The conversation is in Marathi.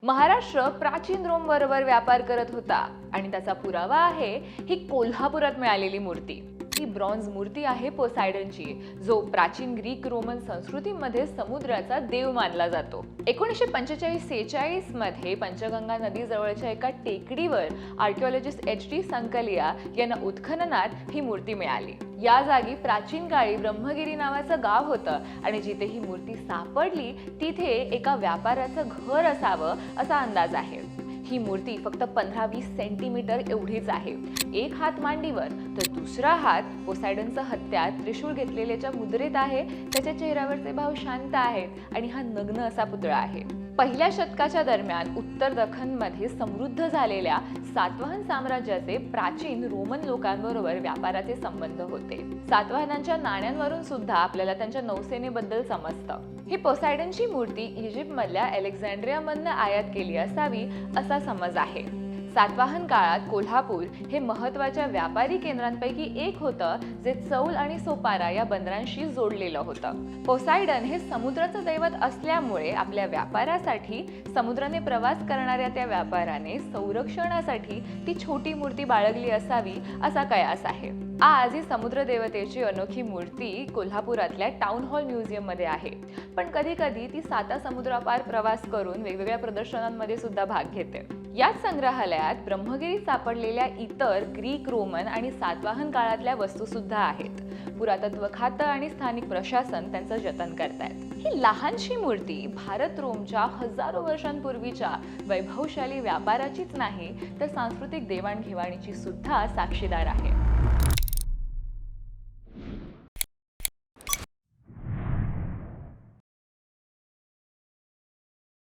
महाराष्ट्र प्राचीन रोम बरोबर व्यापार करत होता आणि त्याचा पुरावा आहे ही कोल्हापुरात मिळालेली मूर्ती। ही ब्रॉन्झ मूर्ती आहे पोसायडनची, जो प्राचीन ग्रीक रोमन संस्कृतीमध्ये समुद्राचा देव मानला जातो। 1945-46 मध्ये पंचगंगा नदी जवळच्या एका टेकडीवर आर्किओलॉजिस्ट एच.डी. संकलिया यांना उत्खननात ही मूर्ती मिळाली। या जागी प्राचीन काळी ब्रह्मगिरी नावाचं गाव होतं आणि जिथे ही मूर्ती सापडली तिथे एका व्यापाऱ्याचं घर असावं असा अंदाज आहे। ही मूर्ती फक्त 15-20 सेंटीमीटर एवढीच आहे। एक हात मांडीवर तर दुसरा हात पोसायडनचं हत्यार त्रिशूळ घेतलेल्याच्या मुद्रेत आहे। त्याच्या चेहऱ्यावरचे भाव शांत आहेत आणि हा नग्न असा पुतळा आहे। पहिल्या शतकाच्या दरम्यान उत्तर दख्खनमध्ये समृद्ध झालेल्या सातवाहन साम्राज्याचे प्राचीन रोमन लोकांबरोबर व्यापाराचे संबंध होते। सातवाहनांच्या नाण्यांवरून सुद्धा आपल्याला त्यांच्या नौसेनेबद्दल समजतं। ही पोसायडनची मूर्ती इजिप्तमधल्या अलेक्झांड्रियामधनं आयात केली असावी असा समज आहे। सातवाहन काळात कोल्हापूर हे महत्त्वाच्या व्यापारी केंद्रांपैकी एक होतं, जे चौल आणि सोपारा या बंदरांशी जोडलेलं होतं। पोसायडन हे समुद्राचं दैवत असल्यामुळे आपल्या व्यापारासाठी समुद्राने प्रवास करणाऱ्या त्या व्यापाऱ्याने संरक्षणासाठी ती छोटी मूर्ती बाळगली असावी असा कयास आहे। आज ही समुद्र देवतेची अनोखी मूर्ती कोल्हापुरातल्या टाउन हॉल म्युझियम मध्ये आहे, पण कधी कधी ती साता समुद्रापार प्रवास करून वेगवेगळ्या प्रदर्शनांमध्ये सुद्धा भाग घेते। याच संग्रहालयात ब्रह्मगिरी सापडलेल्या इतर ग्रीक, रोमन आणि सातवाहन काळातल्या वस्तू सुद्धा आहेत। पुरातत्व खातं आणि स्थानिक प्रशासन त्यांचं जतन करतायत। ही लहानशी मूर्ती भारत रोमच्या हजारो वर्षांपूर्वीच्या वैभवशाली व्यापाराचीच नाही तर सांस्कृतिक देवाणघेवाणीची सुद्धा साक्षीदार आहे।